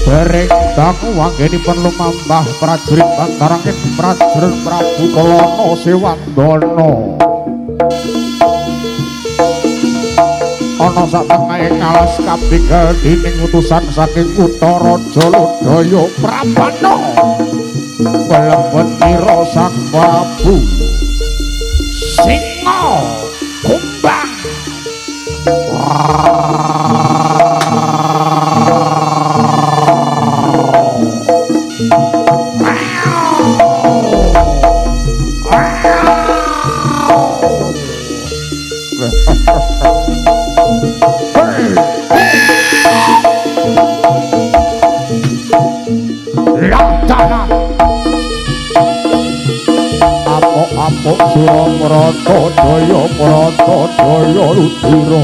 Dereng dangu wanggenipun lumambah prajurit bantaranging prajurit Prabu Kalana Sewandana. Ana satengahing alas kapigal dening utusan saking kutha Raja Lodaya Prabana. Welebetira Sang Prabu Singa Kumbang. Apok Suramarata Jaya Marata Jaya Rudira.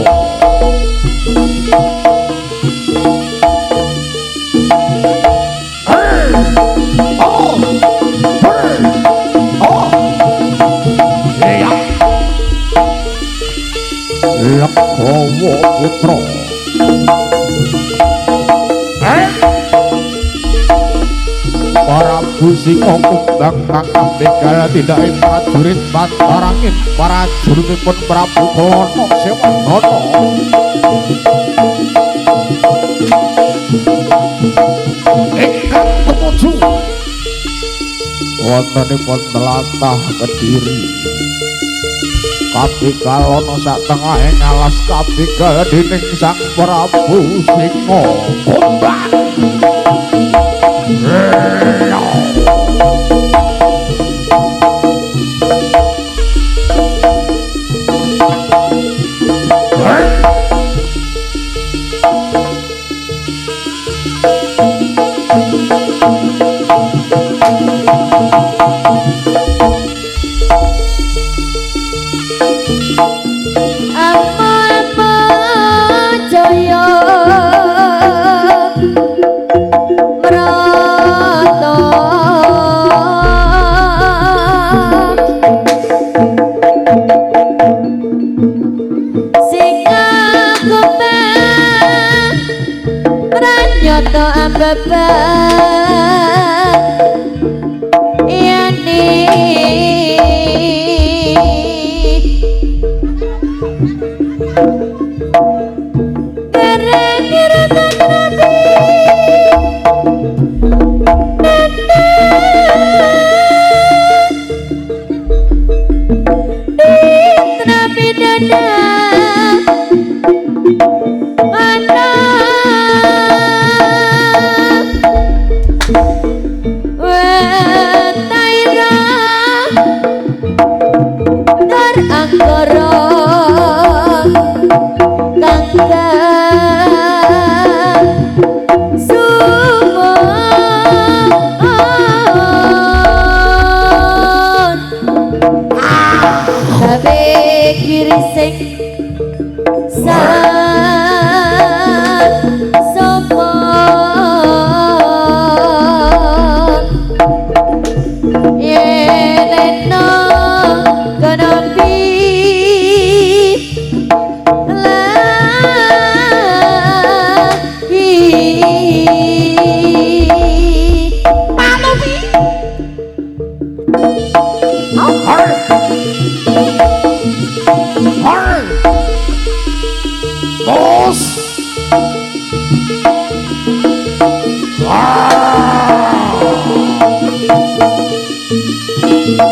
Lekawa Putra Prabu Singa Kumbang kakang begal tindake prajurit bantaranging prajuritipun Prabu Kalana Sewandana. Ingkang tumuju wontenipun tlatah Kediri. Kapigal ana satengahing alas kapigal dening Sang Prabu Singa Kumbang.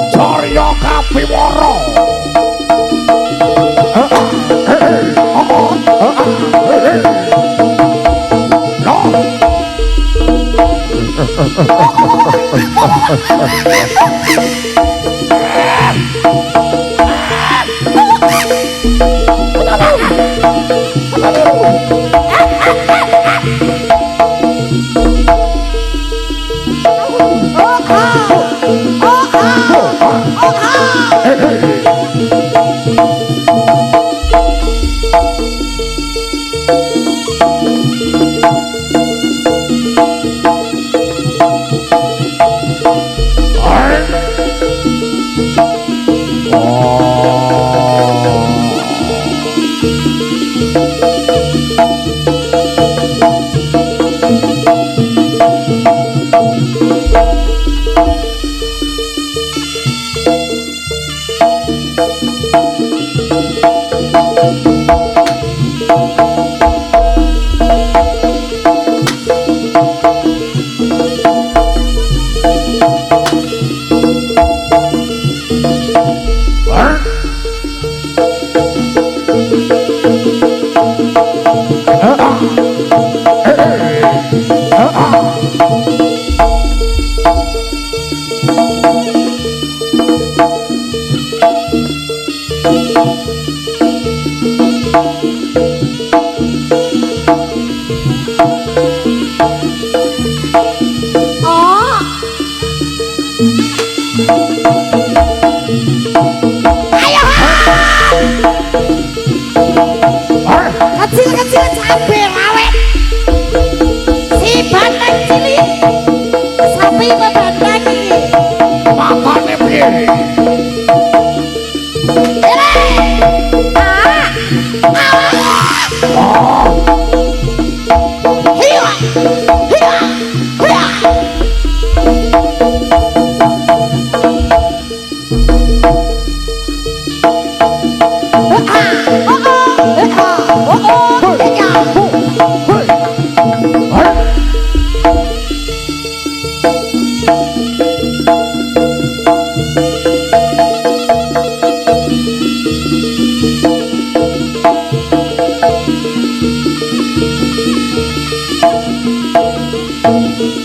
Carya Kapiwara. Kecil-kecil cabai rawit si banteng cilik sapi membanteng ini Makane piye?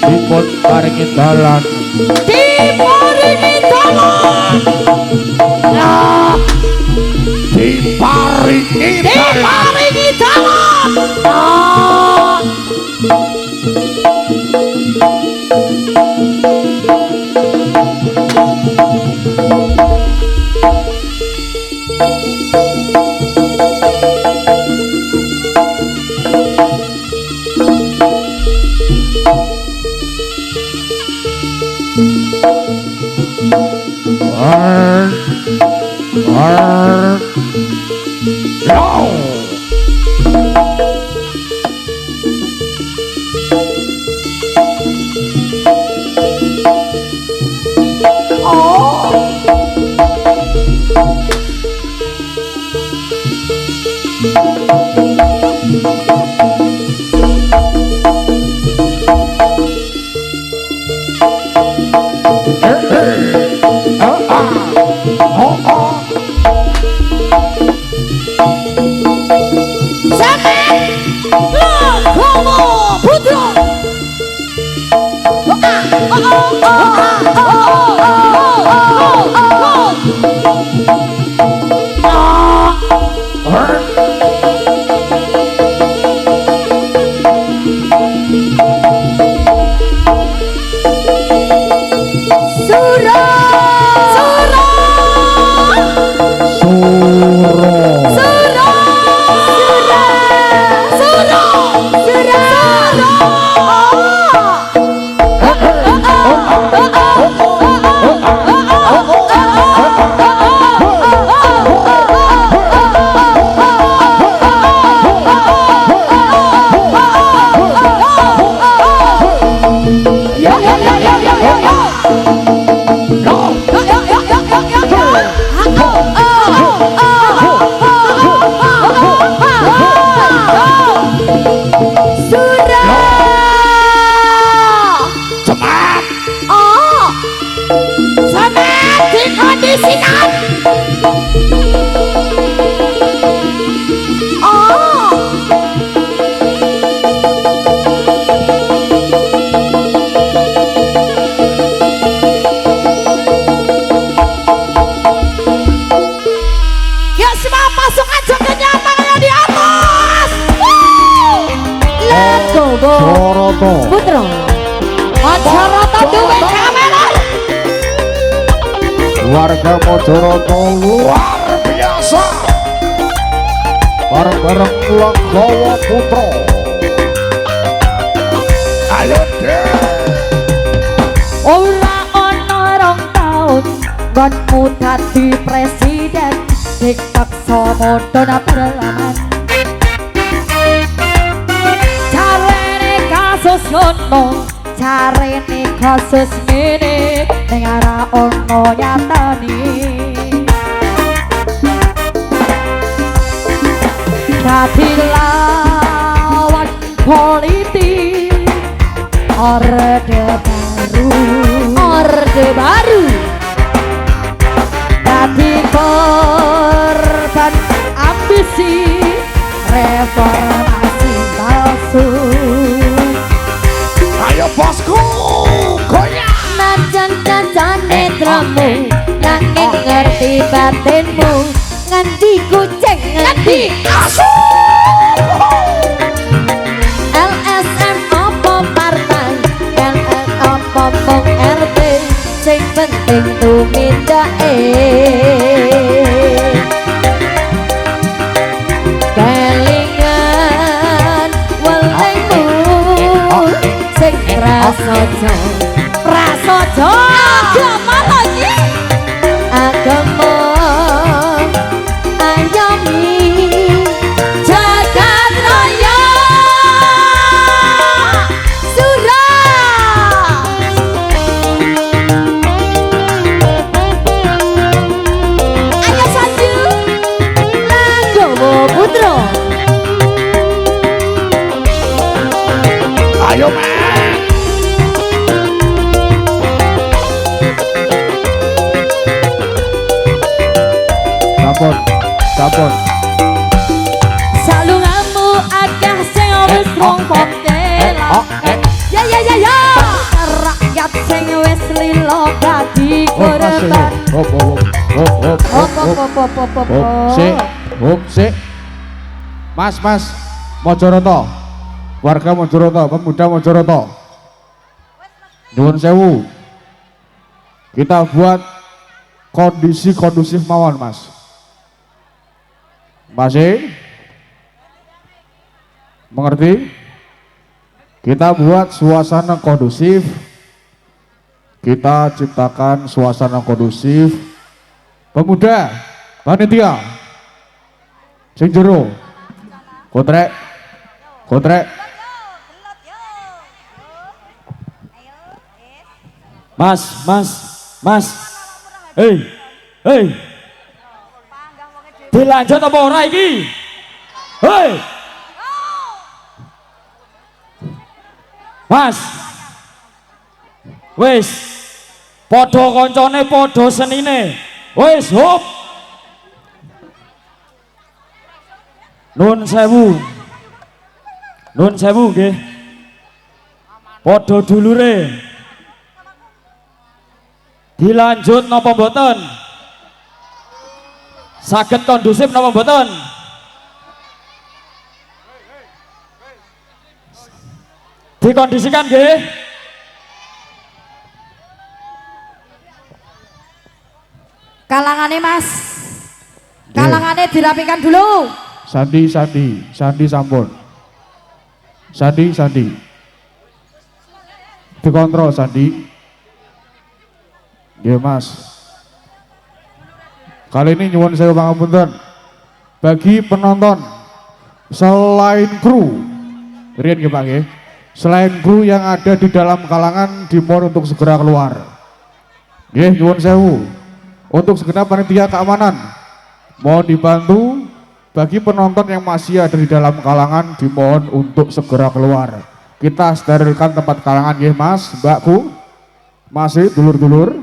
Dipun paringi dalan diparingi dalan diparingi dalan Putra Majarata duwe kamera warga Majarata luar biasa bareng-bareng Legawa Putra. Ayo deh ora ana rong taun nggonmu dadi presiden TikTok somodona pedalaman carane kasus ngono carane kasus ngene ning ora ono nyatane dadi lawan politik orde baru dadi korban ambisi reformasi palsu Ayo bosku goyang najan-najan netramu nanging ngerti batinmu nganti kucing nganti asu LSM apa partai LS apa mong RT sing penting tumindake kelingan welengmu sing prasaja agama lagi agama ayomi jagat raya surah ayo saju Langgowo Putra ayo men Sampun salunganmu akeh sing wis ngomongela ya rakyat sing wis lilo dadi korban Sik. Mas, Mojoroto. Warga Mojoroto, pemuda Mojoroto. Nuwun sewu. Kita buat kondisi kondusif mawon, Mas. Masih? Mengerti? Kita buat suasana kondusif. Kita ciptakan suasana kondusif. Pemuda, panitia, sing jero, kotrek, Mas, hei, dilanjut apa ora iki? Hei, Mas, wis, podo koncone, podo senine, wis, hop. Nun sewu nggih. Podo dulure. Dilanjut napa mboten? Saged kondusif napa mboten? Dikondisikan nggih. kalangane Mas kalangane dirapikan dulu Sandi sampun. Sandi. Dikontrol Sandi. Ya Mas. Kali ini nyuwun sewu pangapunten. Bagi penonton selain kru, riyen nggih Pak nggih. Selain kru yang ada di dalam kalangan dimohon untuk segera keluar. Nggih nyuwun sewu. Untuk segenap panitia keamanan mohon dibantu. Bagi penonton yang masih ada di dalam kalangan dimohon untuk segera keluar. Kita sterilkan tempat kalangan ya Mas, Mbakku. Masih dulur-dulur.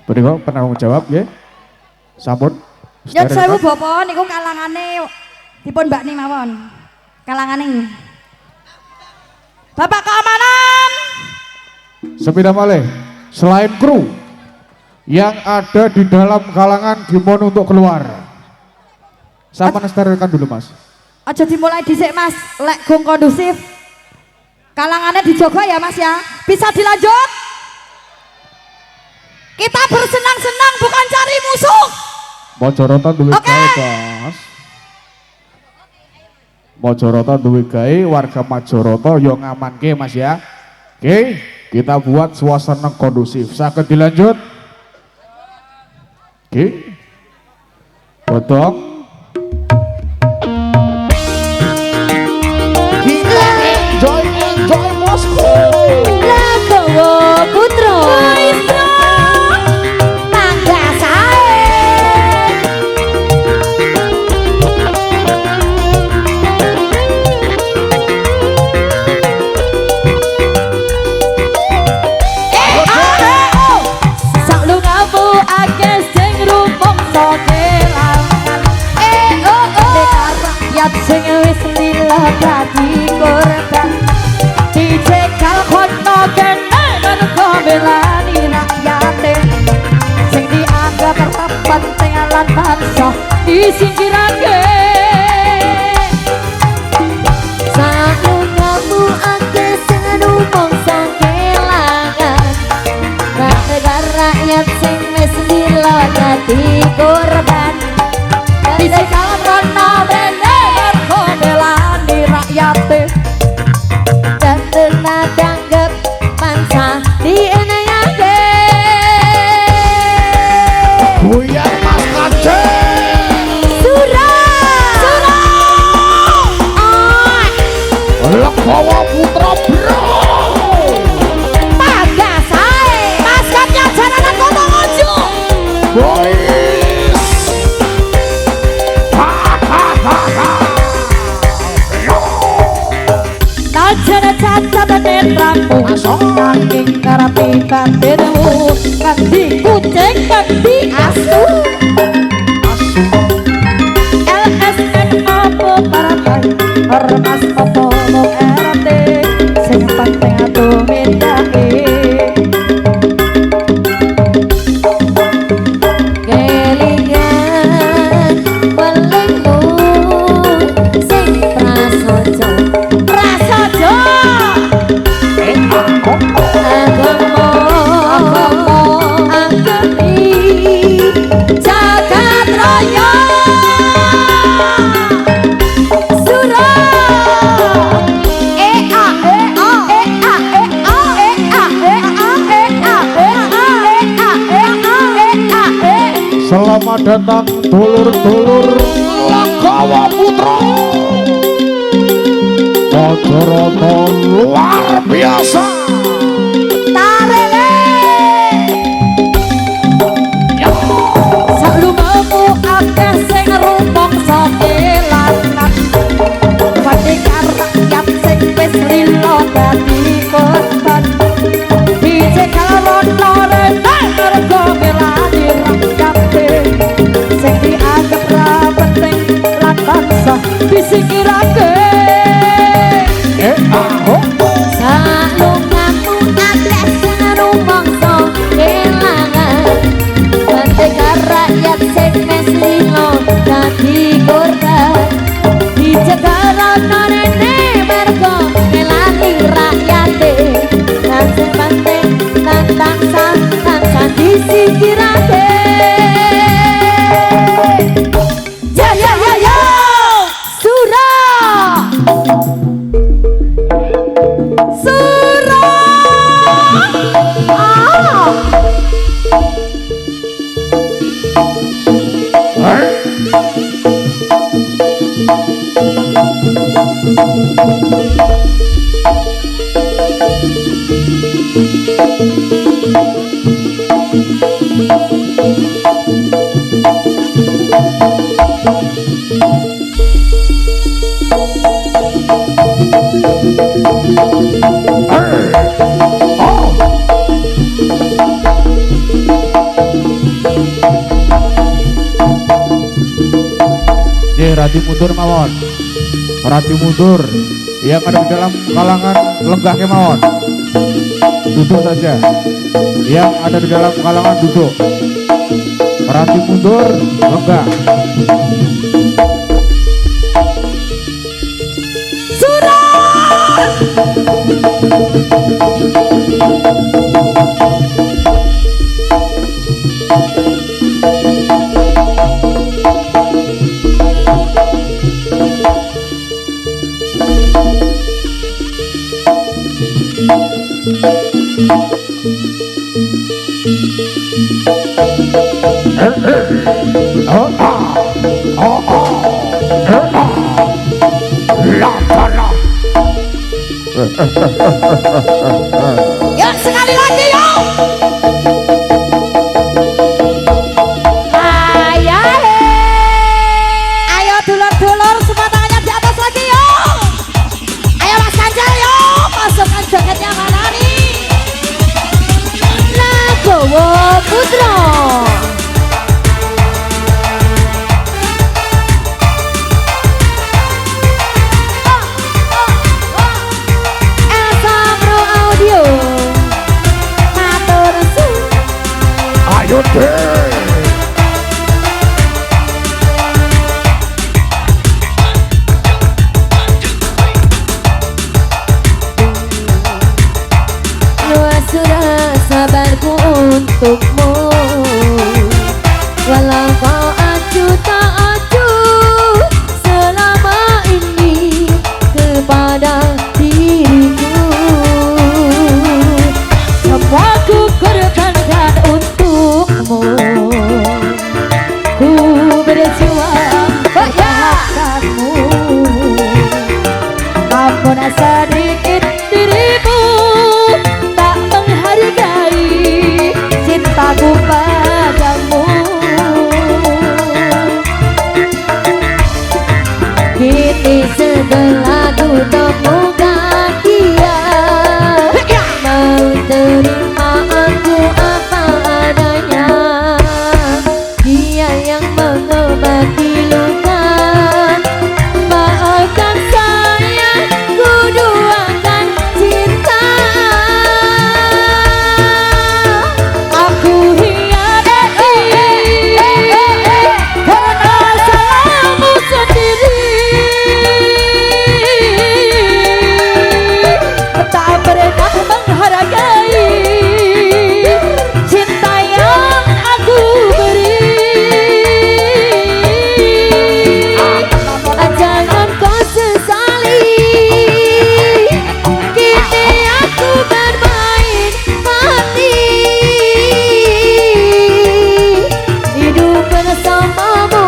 Beriku penanggung jawab ya. Sampun. Nyun sewu Bapak niku kalangane dipun bakni mawon. Kalangane Bapak keamanan. Sepeda malih. Selain kru yang ada di dalam kalangan dimohon untuk keluar. Sampeyan sterilkan dulu Mas. Aja dimulai dhisik Mas, lek gong kondusif. Kalangannya dijogo ya Mas ya. Bisa dilanjut? Kita bersenang-senang bukan cari musuh. Mojoroto duwe Oke. gawe, Bos. Mojoroto duwe gawe, warga Mojoroto yo ngamanke Mas ya. Oke. kita buat suasana kondusif. Sakit dilanjut. Oke. Potong. Kita enjoy bosku. Lagowo Putra Maestro Mangga Sae. Sak lungamu akeh sing rumangsa kelangan. Nek rakyat sing wis lila dadi korban dicegal kono kene mergo belani rakyate sing dianggap terpenting lan bangsa disingkirake. Salungamu akeh sing rumangsa kelangan. Rakyat sing wis lila dadi korban dicegal kono kene mergo belani rakyate dan tenagangep mangsa dienayake. Buyar Mas Kaceng. Legowo Putra Bro. Mangga Sae. Maskotnya jalanan ngomong ojo. Boys. Tajana cacat netramu saking ngarepe batinmu nganti kucing nganti asu. LSN opo paratai ormas opo mau RT sing penting atuh mendake. Kelingan welingmu sing prasaja prasaja agama agemi jagat raya sura ea Selamat datang dulur-dulur Legowo Putra. Rata-rata luar biasa. tarele salungamu akeh sing rumangsa kelangan. Pandekar rakyat sing wis lila dadi korban dicegal rono rene mergo belani rakyate sing dianggap ra penting lan bangsa disingkirake. Salungamu akeh sing rumangsa kelangan. Pandekar rakyat sing wis lila dadi korban dicegal rono rene mergo belani rakyate lan sing penting lan bangsa disingkirake. Ya ya ya ya Sura Sura Rati mundur mawon. Rati mundur. Yang ada di dalam kalangan lenggah kemawon. Duduk saja. Yang ada di dalam kalangan duduk. Rati mundur, lenggah. Surat Yuk sekali lagi yuk. Ayo dulur-dulur semua tangannya di atas lagi yuk. Ayo Mas Ganjar yuk. Masukkan jaketnya mana nih? Nagowo Putra. Ayo deh. Luas rasa sabarku untukmu, walau kau acuh tak acuh selama ini kepada diriku. Semua ku korbankan untukmu, ku berjuang bahagiamu, namun sedikit dirimu tak menghargai cintaku padamu. Kini setelah ku temukan dia, mau terima aku apa adanya. Dia yang mengobati luka, maafkan saya, ku duakan cinta. Aku hianati karena salahmu sendiri. Tak pernah menghargai cinta yang aku beri. Jangan kau sesali, kini aku bermain mati. Hidup bersamamu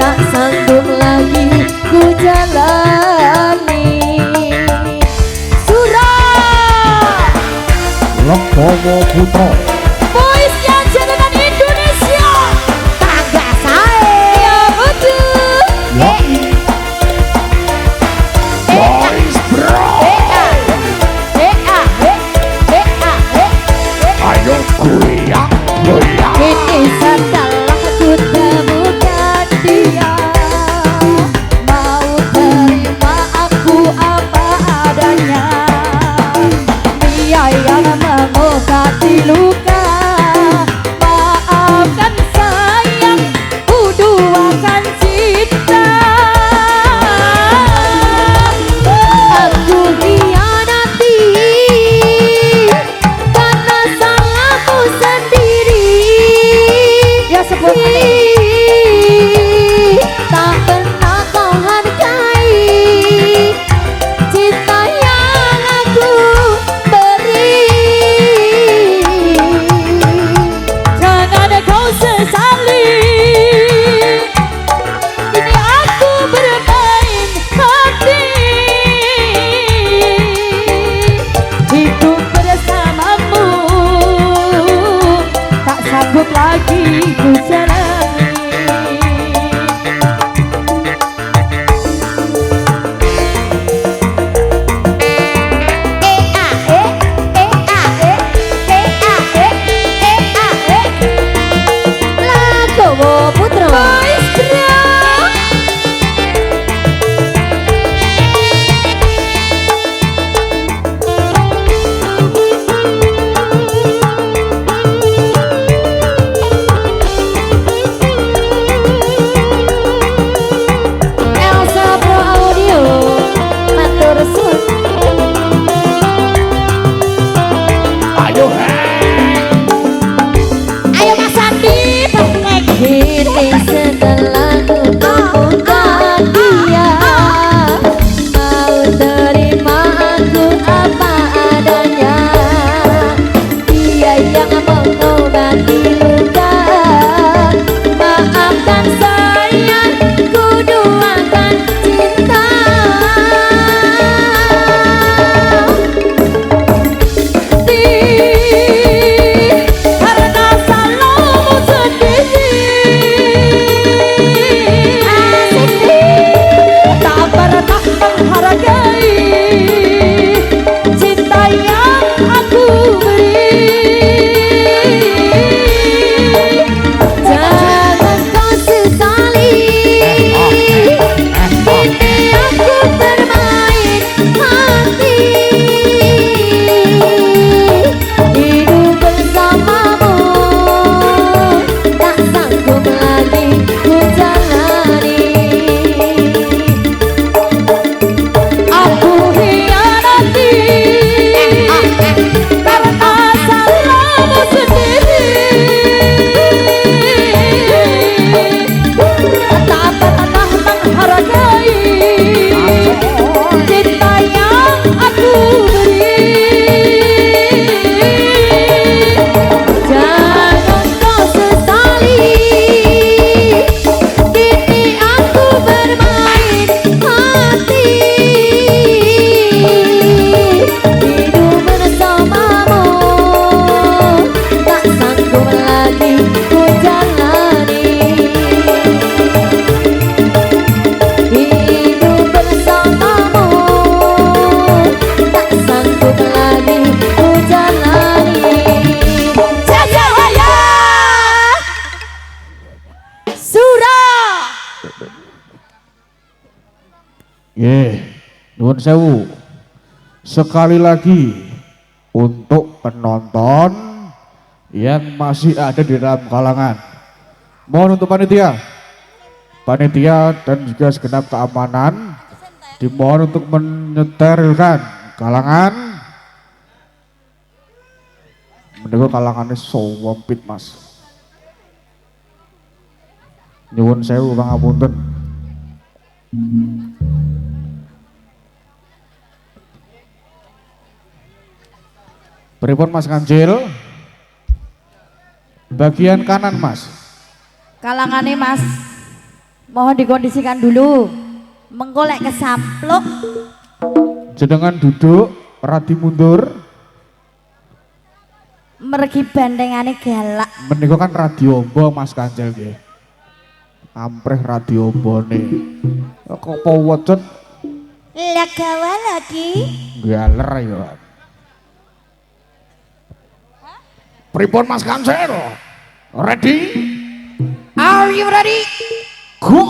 tak sanggup lagi ku jalani. Surah Legowo Putra. Voice-nya jalanan Indonesia, kagak saya betul. Ya. Boys bro. Ayo goyang, goyang. Ini setelah ku temukan dia, mau terima aku apa adanya. Dia yang mengobati luka, maafkan sayang, ku duakan cinta. Aku hianati karena salahku sendiri. Nuwun sewu. Sekali lagi untuk penonton yang masih ada di dalam kalangan, mohon untuk panitia dan juga segenap keamanan dimohon untuk menyeterilkan kalangan. Mendengar kalangannya sowompit mas. Nyuwun sewu pangapunten. Pripun Mas Kancil? Bagian kanan Mas. Kalangannya Mas, mohon dikondisikan dulu. Mengkolek kesampluk. Jenengan duduk, radi mundur. Mergi bandengane galak. Menika kan radio Mas Kancil nggih. Ampreh radio bone. Kok powocet? Lah gawa lagi. Galer ya. Pripun Mas Kancil? Ready? Are you ready? Go!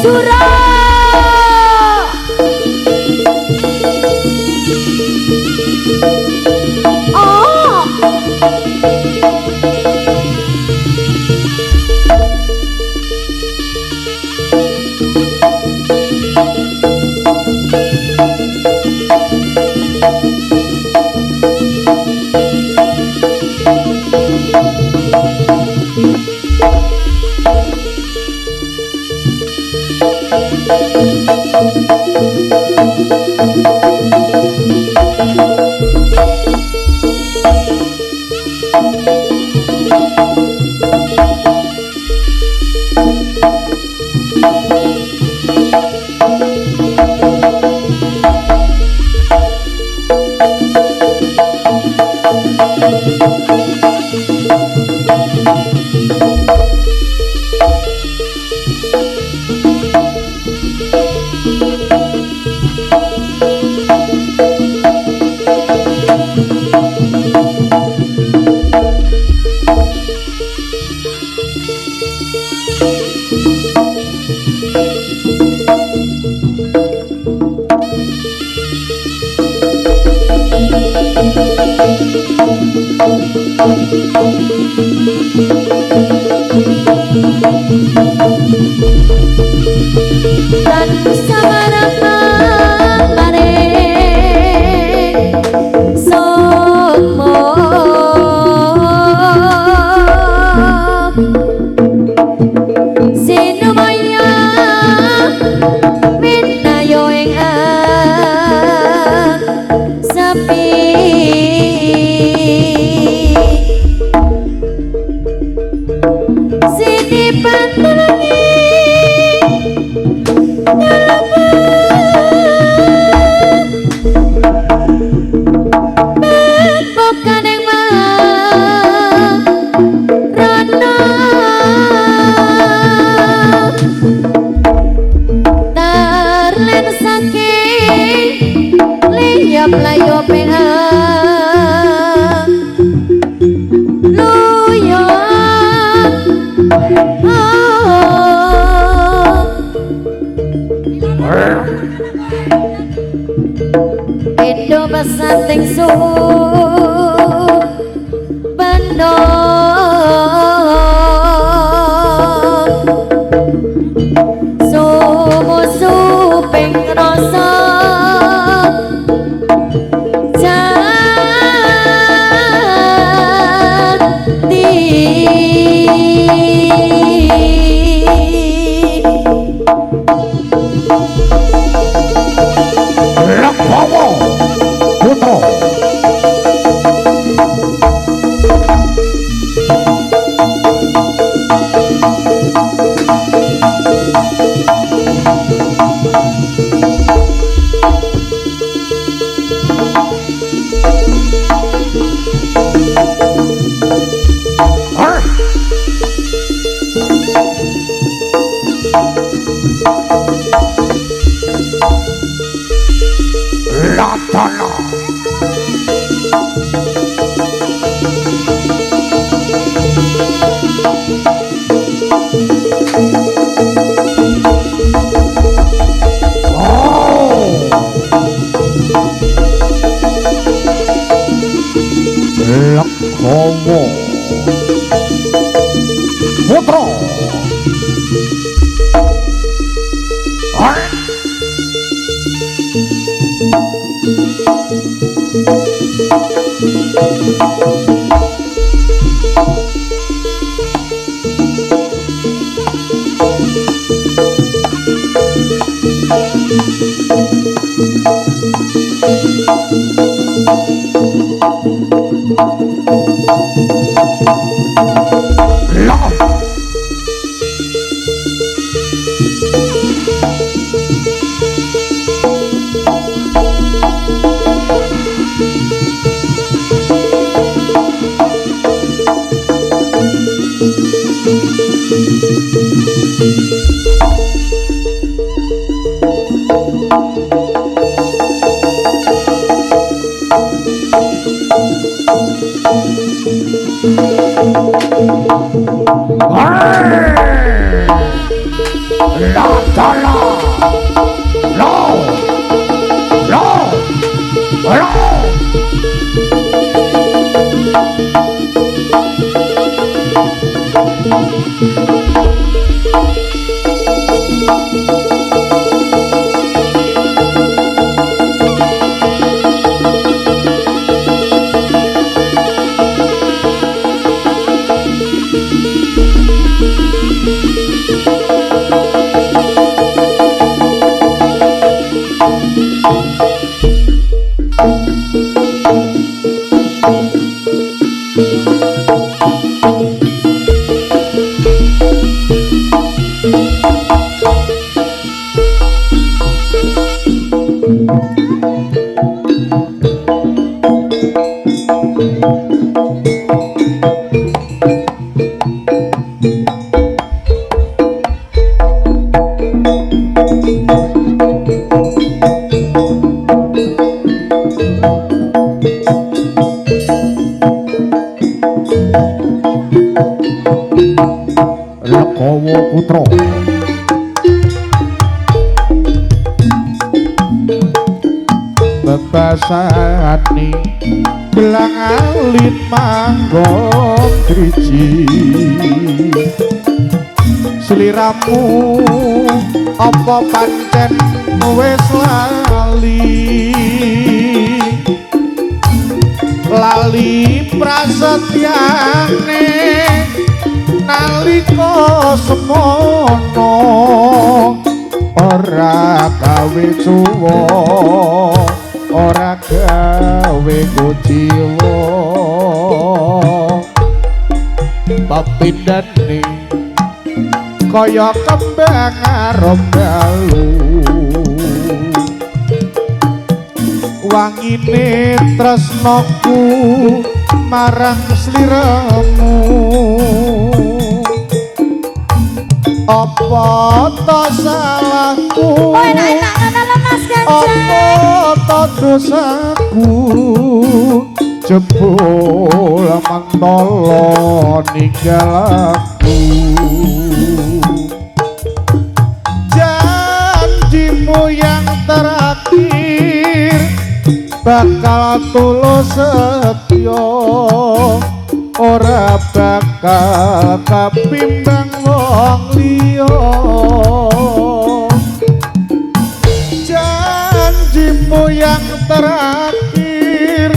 Surah. Oh. Dan sama Indo pesanting suhu bendo sumusu ping rasa Lekowo Putra bebasani belang alit manggon driji sliramu apa pancen wis lali prasetyane nalika semono ora gawe suwa ora gawe kuciwa pepindhane kaya kembang arom dalu wangine tresnaku marang sliramu apa to salahku enak-enak ngono Mas Ganjar. apa to dosaku jebul mantala ninggal aku janjimu yang terakhir bakal tulus setya ora bakal kapimbang wong liya janjimu yang terakhir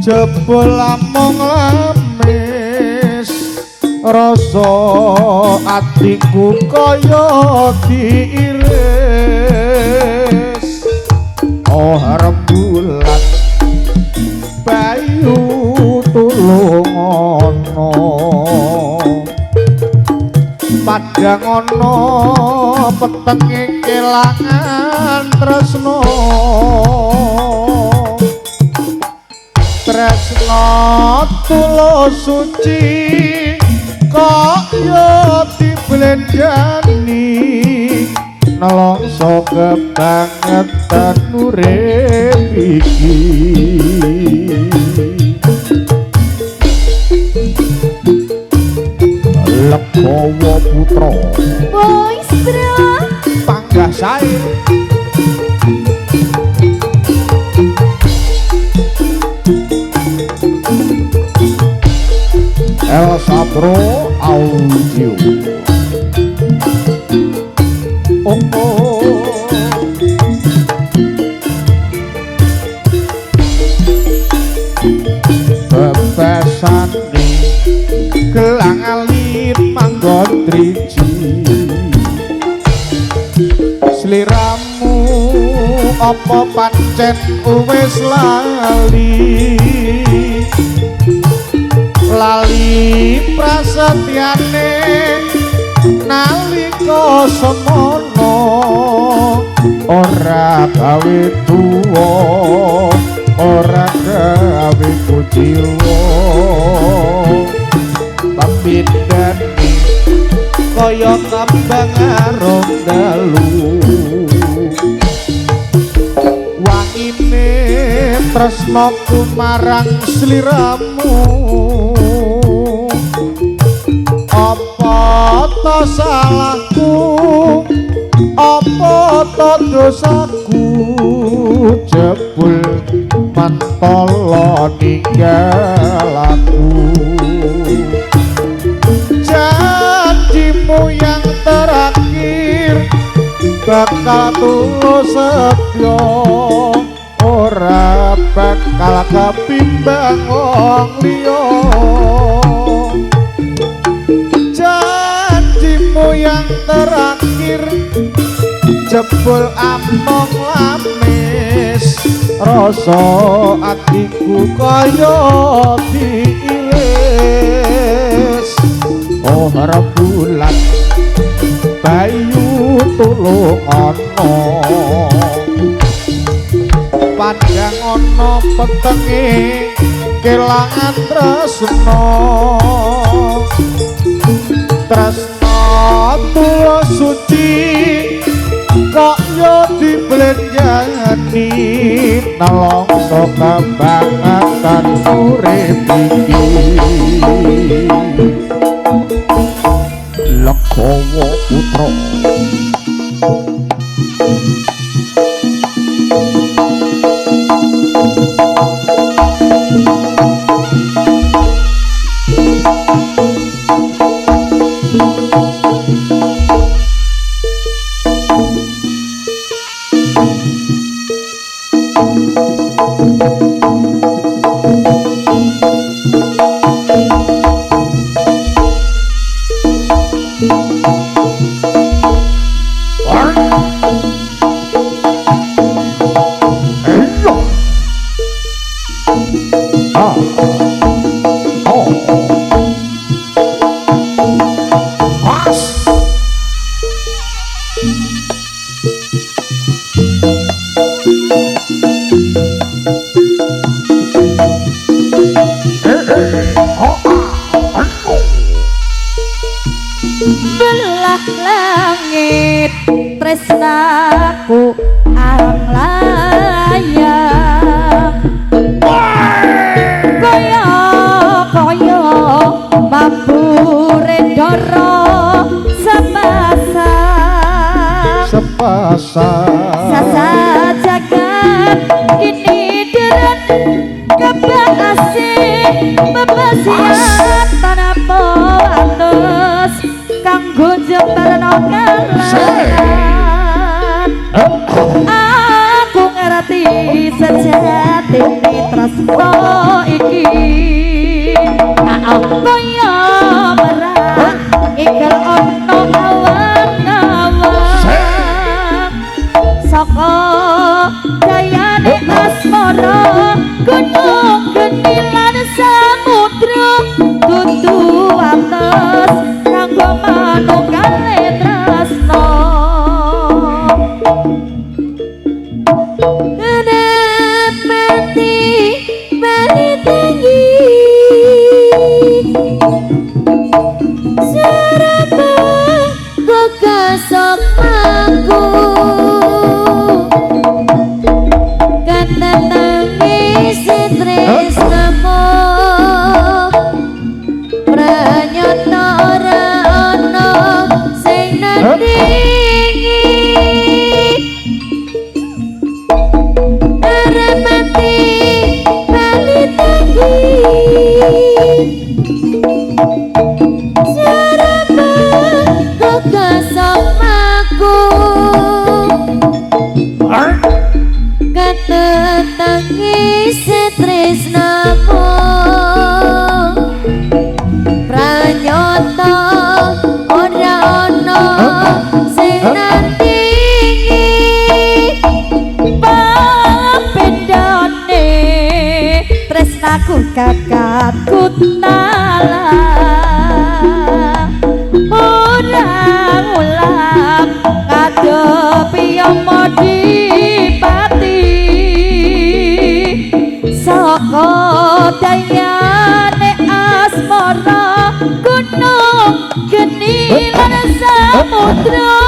jebul amung lamis rasa atiku kaya diiris oh rembulan bayu tulung ana padhang ana petenge kelangan tresna tresna tulus suci kaya diblenjani nelongso kebangetan urip iki Lekowo Putra Boys bro panggah sae Elsa Bro Audio oh driji sliramu apa pancen wis lali prasetyane nalika semono ora gawe tuwa ora gawe kuciwa pamindani kaya kambang arung dalu wangine tresnaku marang sliramu apa to salahku apa to dosaku jebul mantala ninggal aku janjimu yang terakhir bakal tulus setya ora bakal kepimbang wong liya janjimu yang terakhir jebul among lamis rasa atiku kaya diiris oh rembulan bayu tulung ana padang ana petenge kelangan tresna tulus suci kok yo diblenjani nelongso kembangan urip iki Lekawa Putra belah langit tresnaku ang layang kaya mabure doro sepasang sasa jagat kini deret kebak asih bebasian tanapa atus kanggo jembarno kalangan aku ngerti sejatine tresno iki kaya merah ikel ono awan-awan saka dayane asmara gunung geni lan samudra dudu atas kanggo manunggal tresno mati tinggi aku kakak kutala orang ulang ngadepi yang mau dipati saka dayane asmara gunung geni lan samudra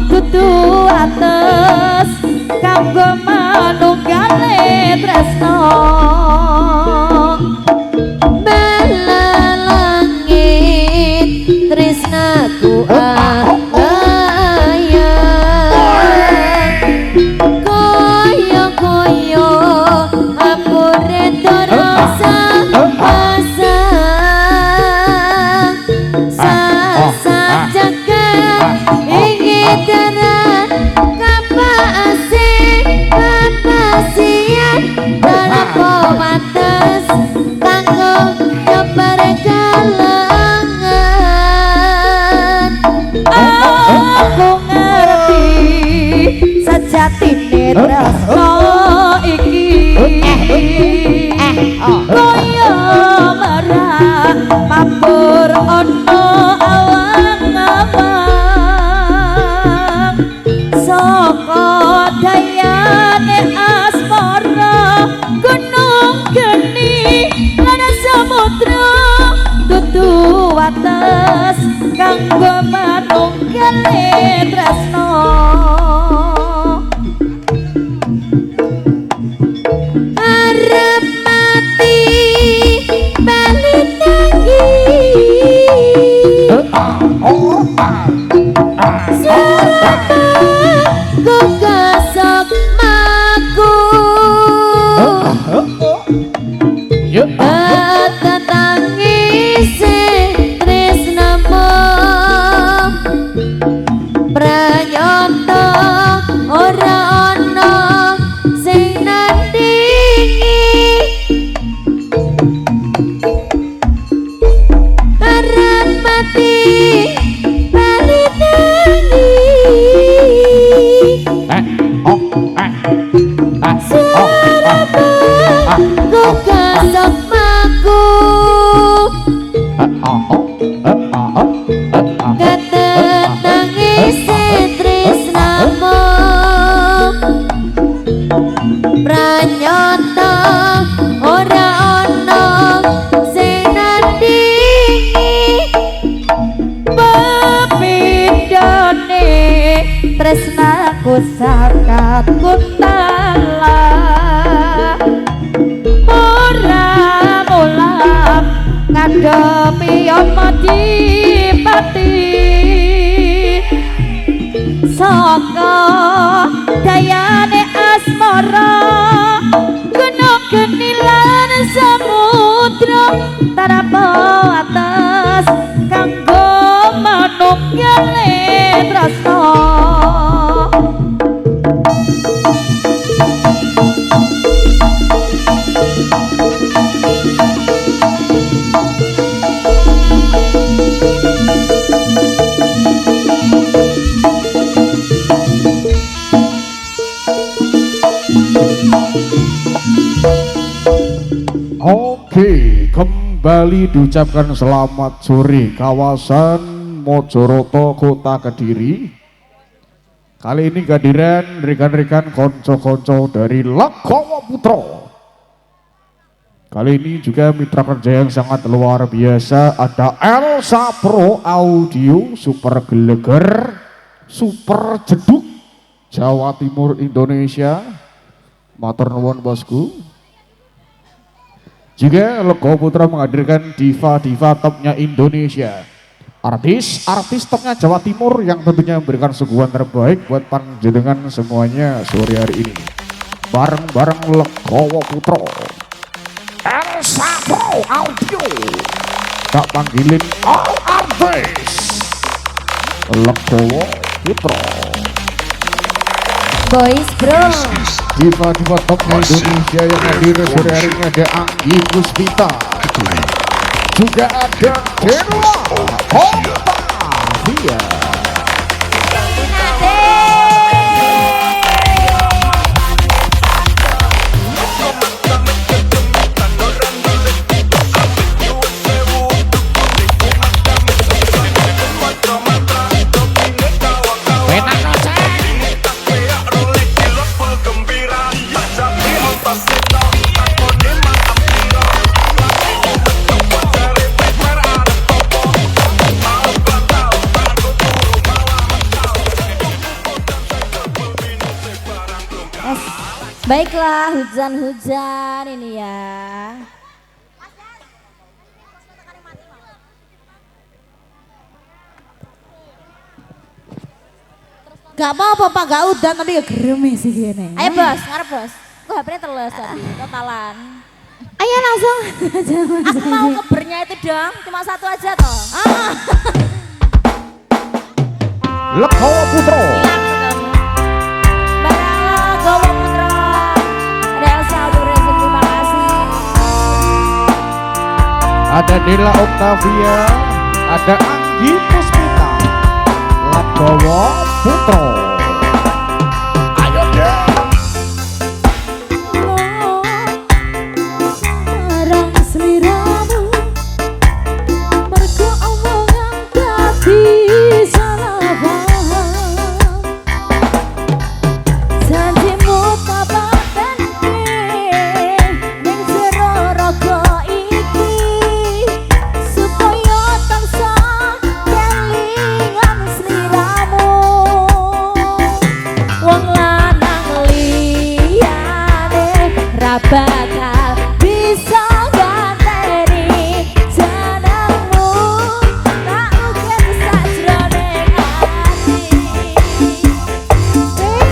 kudu ates kanggo manunggale tresno bala langit tresnaku koyo-koyo amore dorasa jagat ingin darat kapasian dalam pemantas kanggo nyebar kalangan aku ngerti sejatine tresno iki koyo merah mabur ono awang-awang saka dayane asmara gunung geni lan samudra dudu wates kanggo manunggale tresno arep mati bali ku gasok maku tetangise tresnamu pranyata ora ana sing nandingi arep mati bali ku gasok maku kata nangise tresnamu pranyata ora ana sing nandingi pepindhane tresnaku saka kutala ngadepi apa dipati saka dayane asmara gunung geni lan samudra tanpa atas kanggo manunggale tresno Oke, kembali diucapkan selamat sore kawasan Mojoroto Kota Kediri. Kali ini kehadiran rekan-rekan konco-konco dari Legowo Putra. Kali ini juga mitra kerja yang sangat luar biasa. Ada Elsa Pro Audio, Super Geleger, Super Jeduk, Jawa Timur Indonesia. Matur nuwun bosku. Juga Legowo Putra menghadirkan diva-diva topnya Indonesia, artis-artis topnya Jawa Timur yang tentunya memberikan suguhan terbaik buat panjenengan semuanya sore hari ini. Bareng-bareng Legowo Putra, Elsa Pro Audio, tak panggilin all artis Legowo Putra. Boys bro, diva-diva topnya Indonesia yang hadir sore hari ini ada Anggi Puspita, juga ada Denwa Octavia. Baiklah, hujan-hujan ini ya. Gak apa-apa Pak, gak udan tapi ya gereme sih gini. Ayo bos, ngarep bos. Gue HP-nya terles tadi, totalan. Ayo langsung. Aku mau kebernya itu dong, cuma satu aja toh. Legowo Putra. Legowo Putra. Ada Elsa Duresen, terima kasih. Ada Dela Octavia, ada Anggi Puspita. Legowo Putra. Ayo deh. Marang sliramu mergo omongan dadi salah paham. Janjimu tak pateni ning jero raga iki supaya tansah kelingan sliramu. Wong lanang liyane ra bakal bisa ganteni jenengmu, tak ukir sajroning ati.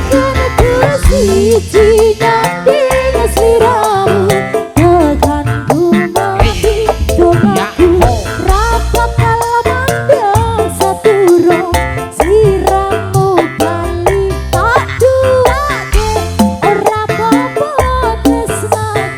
Ingin ku siji nyanding sliramu, tekan ku mati domaku, ra bakal mandang saturung sliramu bali tak duwake. Ora apa-apa tresnane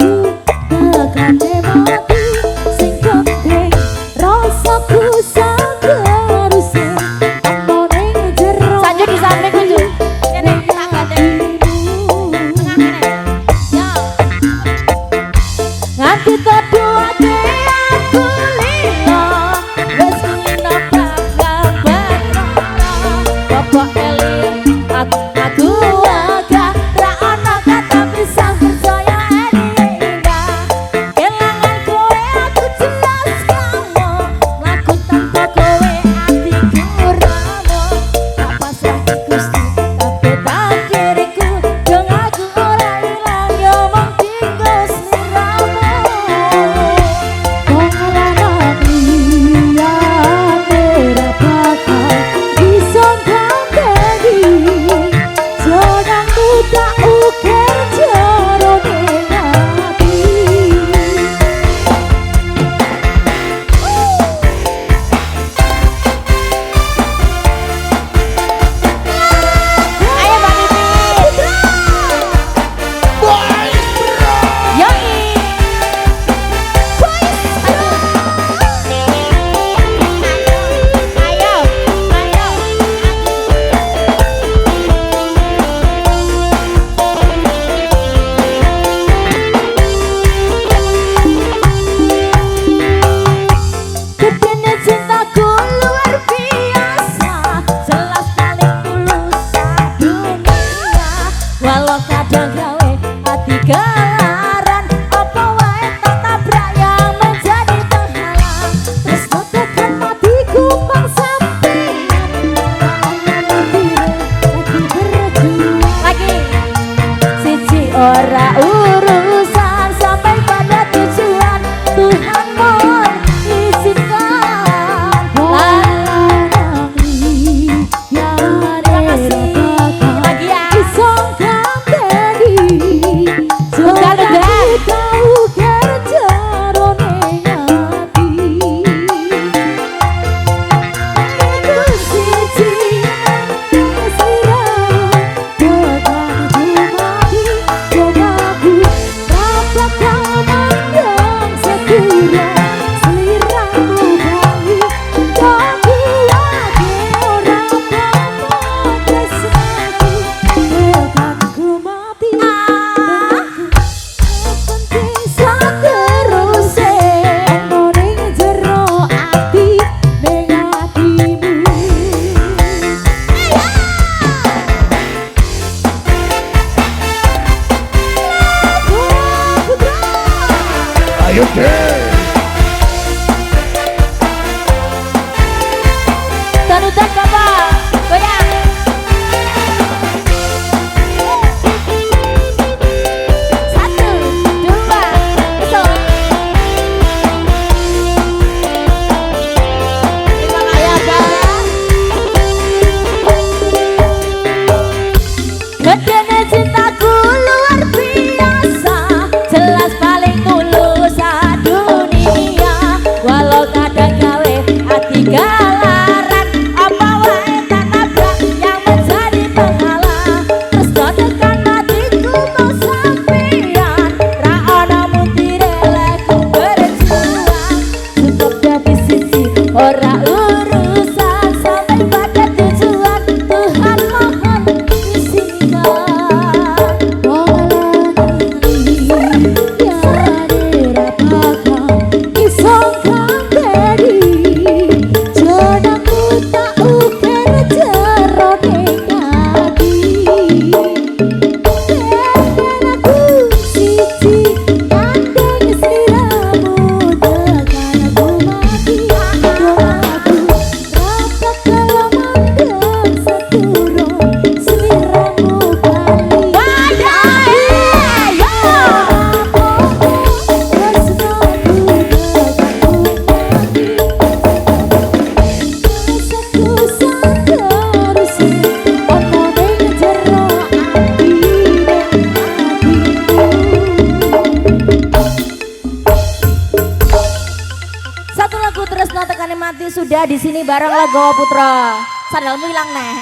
Sudah di sini bareng Legowo Putra. Sandalmu hilang neh.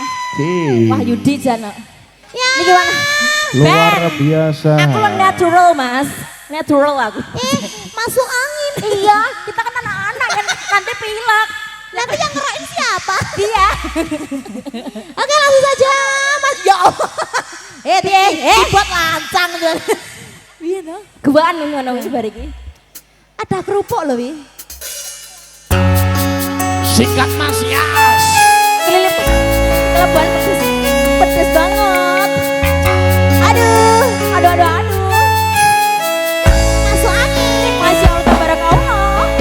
Wah Yudi jana. Ya. Ini gimana? Luar biasa. Aku lo natural mas. Natural aku. Masuk angin. Iya, kita kan anak-anak kan nanti pilek. Nanti yang ngerain siapa? Dia. Oke langsung saja Mas. Ya Allah. Buat lancang tuh. Iya no. Guaan ngono wis bar iki. Ada kerupuk loh Wi. Sikat Mas Yas. Kelilip. Keleban pedes. Pedes banget. Aduh. Masuk angin. Masya Allah tabarakallah.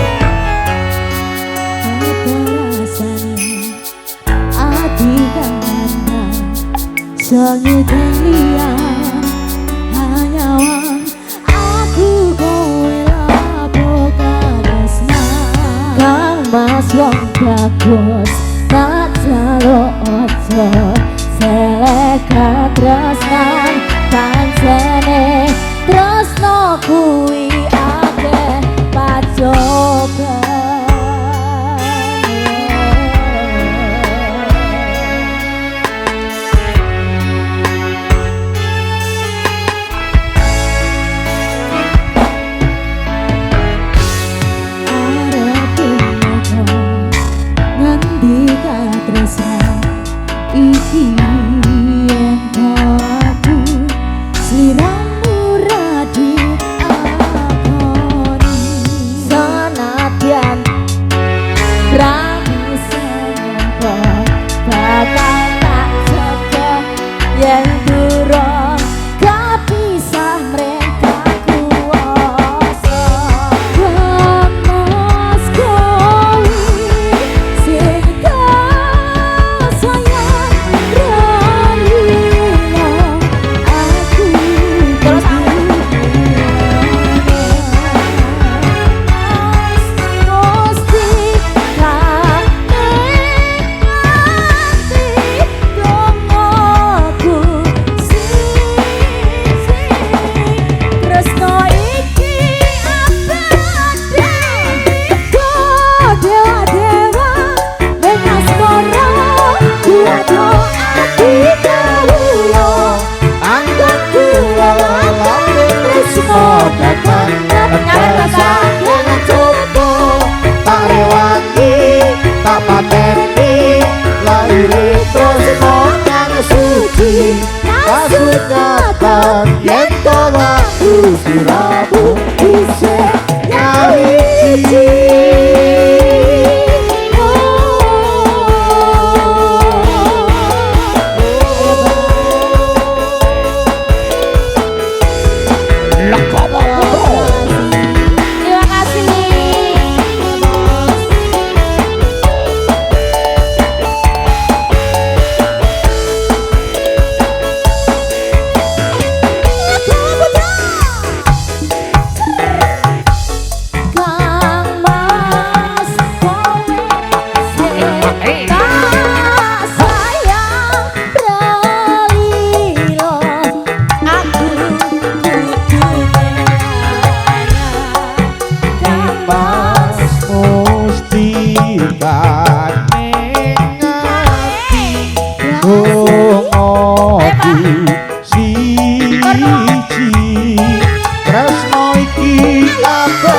Songi dia hanya wang aku kowe lapokan asma Kang Mas wong bagus tak jaluk ojo seleka tresnan pancene tresno kuwi akeh pacoban. Iki ento aku sliramu radi akoni sanadyan rami senyempo bakal tak jaga yen durung kapisah mereka kuasa Mas kowe sing Kasutatan yen tawa usiramu ise nyawiji Legowo Putra. Terima kasih. Terima kasih. Elsa, terima kasih.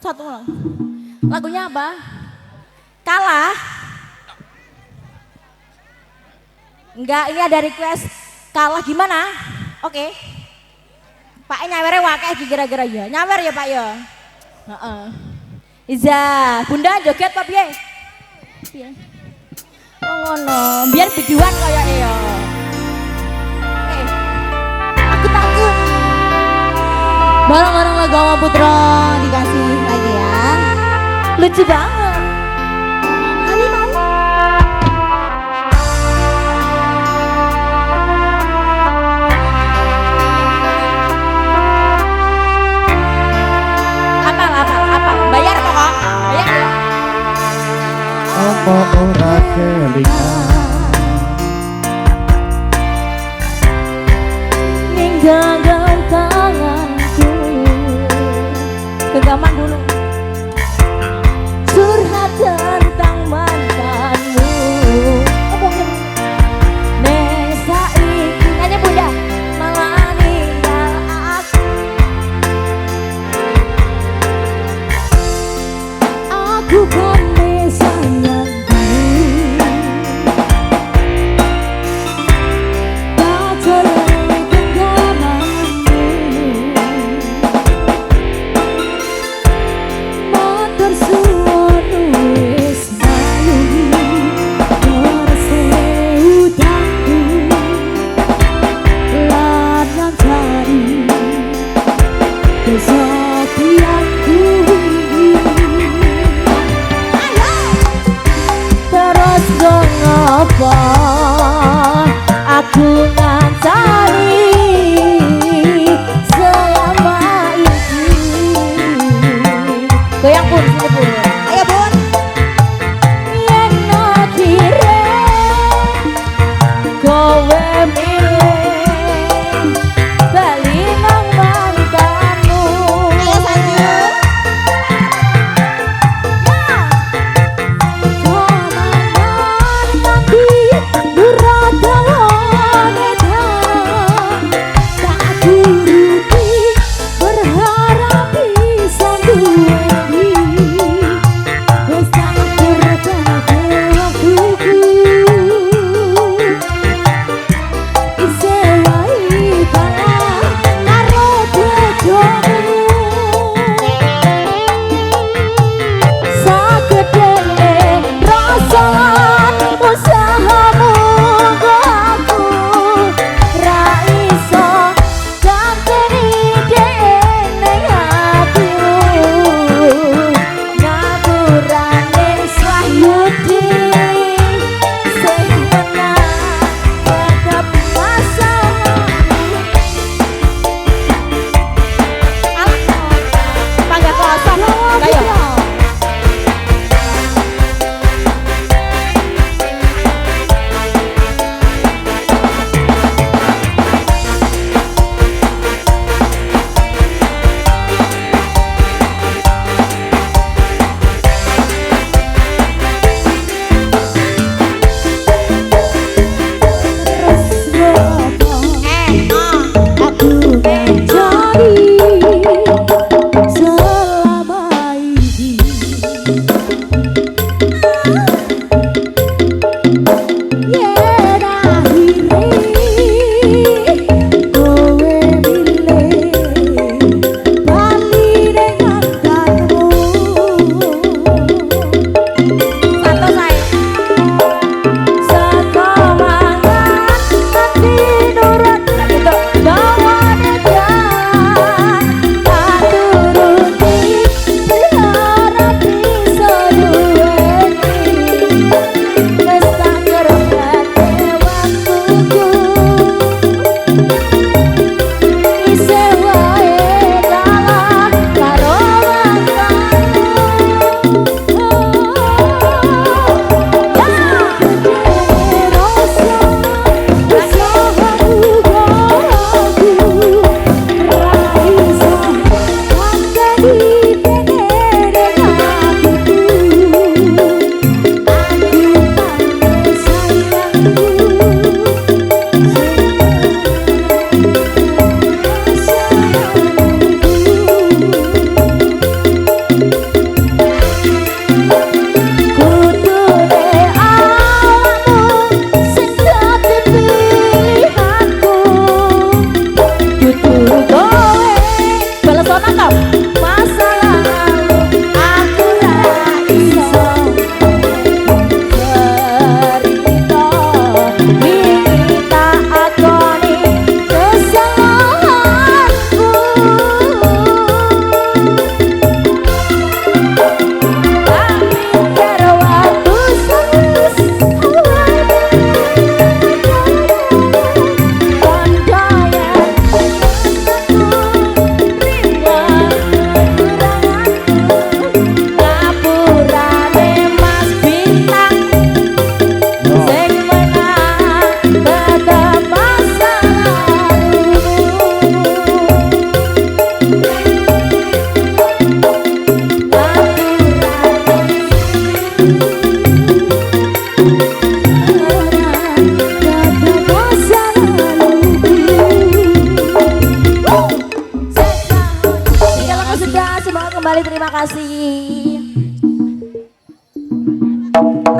Satu lagi. Lagunya apa? Kalah. Enggak, ini ada request. Kalah gimana? Oke. Pak nyawere wakeh kira-kira ya. Nyawer ya Pak ya. Heeh. Iza, Bunda joget apa piye? Piye? Oh ngono, biar biduan kayaknya ya. Oke. Aku takut. Bareng-bareng lagu sama Putra dikasih lagi ya. Lucu banget. Kali mau. Apal. Bayar kok, Kak? Bayar ya. Apa ora kelingan Ning gagal tanganku. Kegaman dulu. Curhat tentang mantanmu. Apa Neng saiki nyanyi Bunda malah ninggal aku kan sayangku. Tak cerai genggamanmu. Motor suwon wis mayungi terse utangku. Lan cari kesetiaanku. Terus ngapa aku ngancani selama ini. Goyang Bun, sini Bun. Ayo Bun. Yen akhire kowe milih bali nang mantanmu. Ayo Sanju.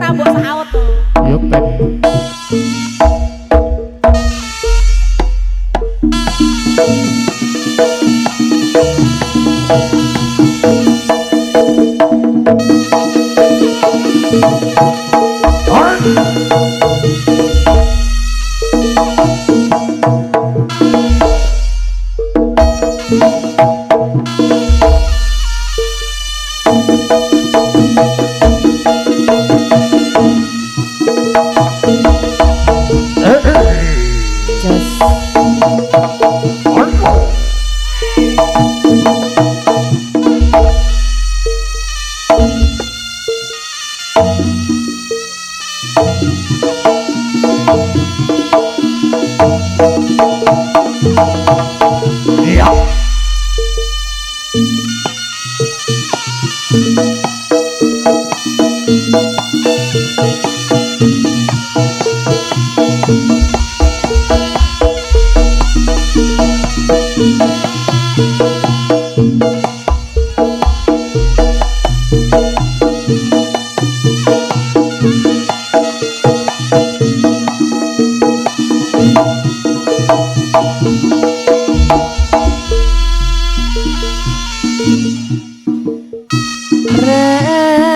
Rambut saut. Yuk, Pep.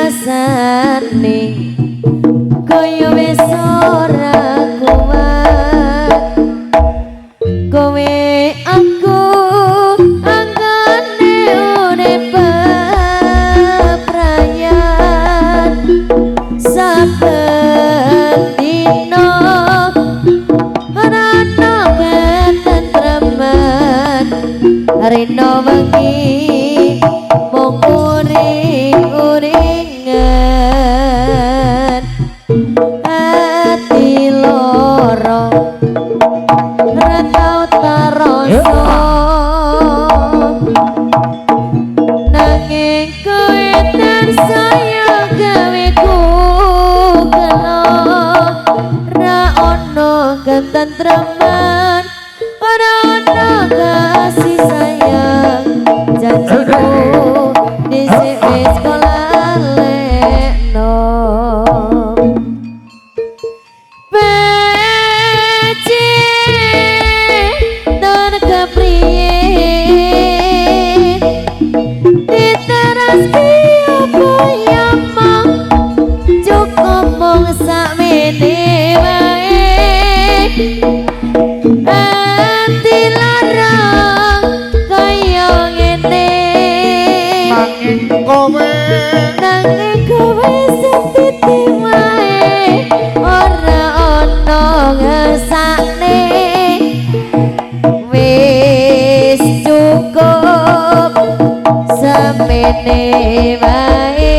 Rasane kaya wis ora kuat kowe aku anggone urip bebrayan saben dina ana ketentreman rino wengi mung uring-uringan ati loro ora tau taroso nanging kowe tansaya gawe ku kelo ra ono ketentreman ora ono kasih sayang janjiku dhisik wis kolalekno peci don kepriye diteras apa ya mong cukup mong sakmene wae ati larang kaya ngene nanging kowe sentiti wae ora ono ngesakne wis cukup semene wae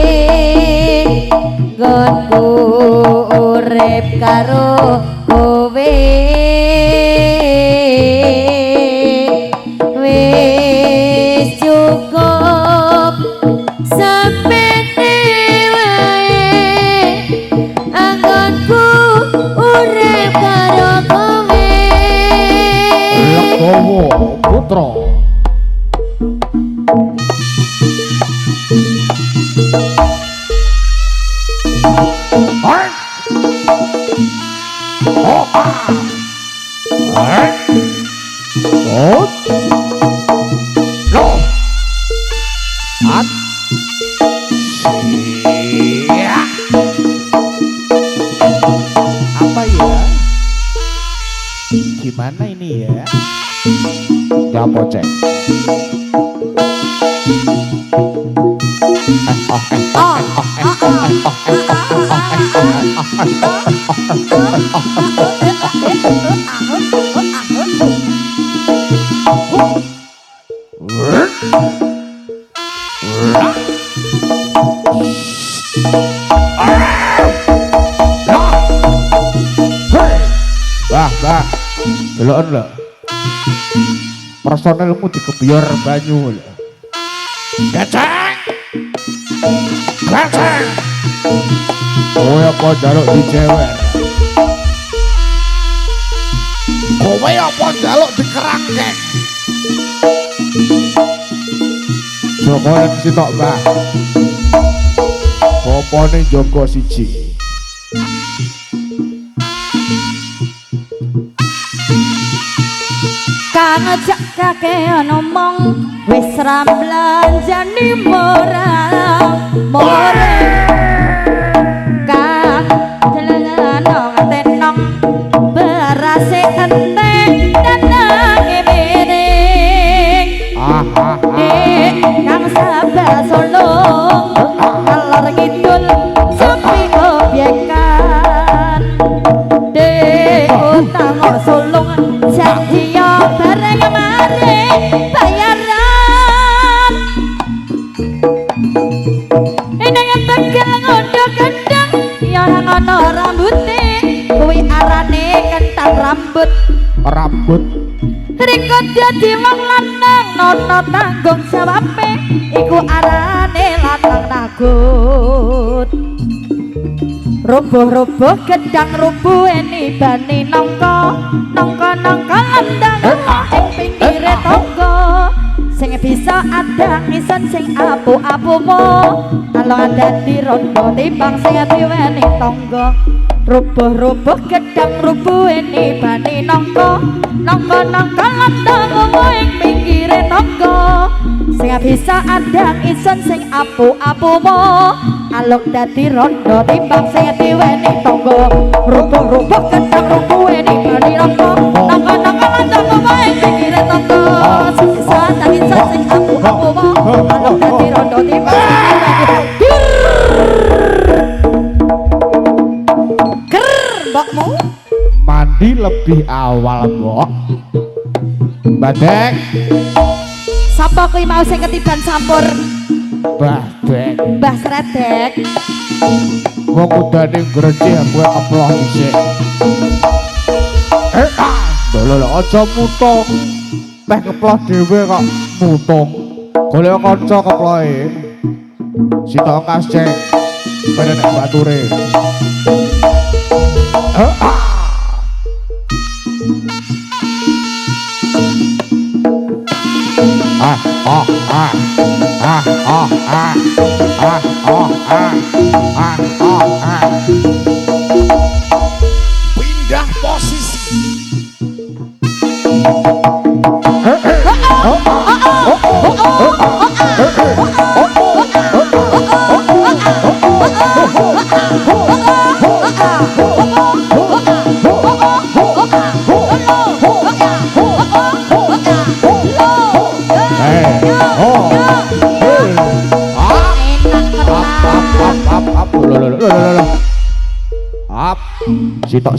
nggonku urip karo kowe wis cukup semene wae anggonku urip karo kowe Legowo Putra. Apa ya? Gimana ini ya? Ya pocek. Bah, deloken lho. Personelmu dikebiar banyu lho. Gaceng. Gaceng. Kowe apa njaluk dijewer? Kowe apa njaluk dikerangkeng? Joko lan sitok Mbah. Bapane Joko siji. Kang ngejak kakek ngomong wis ra blanjani moral kang jelengan ngatenong berase enteng danange miring kang sabar solong ngalor ngidul sepi obyekan utang solong janji bareng mari bayaran ini yang tegal ngondo gendang yang ngono rambuté kuwi arane kentang rambut riko dadi wong lanang nono tanggung jawabe iku arane lanang nagut rubuh-rubuh gedang rubuh ini bani nongko landang ing pinggire tonggo sing bisa ada isen sing apu-apumu kalau ada di rondo timbang sing diweni tonggo rubuh-rubuh gedang rubuh ini bani nongko landang ing pinggire tonggo sing bisa ada isen sing apu-apumu alok dadi rondo timbang sing diweni tonggo rubuh-rubuh gedang rubuh ini bani nongko landang ing pinggire tonggo sing bisa ada isen sing apu-apumu alok dadi rondo timbang sing diweni mbokmu mandi lebih awal mbok. Badek sapa kuwi mau sing ketiban sampur Badek Mbah Sredek wong udane grecih kowe keploh dhisik lho aja mutung teh keploh dhewe kok mutung golek kanca keplohe sitok kasceng pada nek bature pindah posisi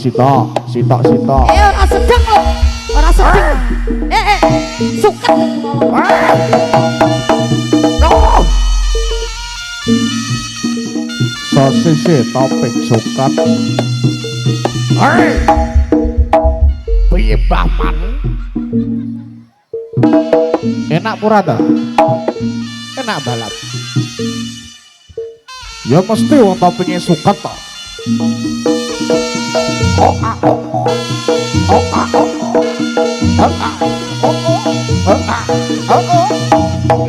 sitok ora sedeng lho ora sedeng suket sosis topik sukat piye bapan enak pura ta enak balap ya mesti wong topiknya sukat ta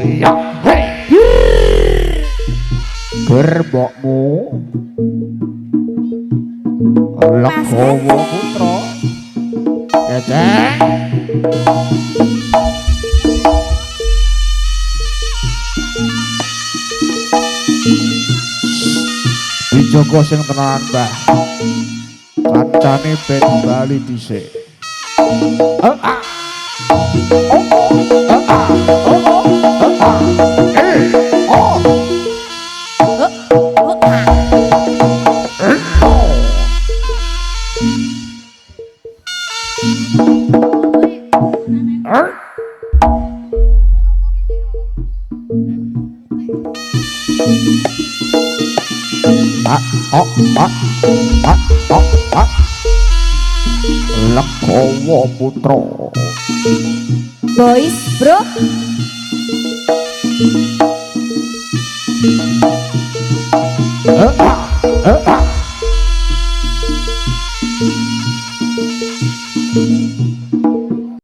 iya gerbokmu Legowo Putra Keceng dijogo sing tenanan Mbah kancane ben bali dhisik Legowo Putra boys bro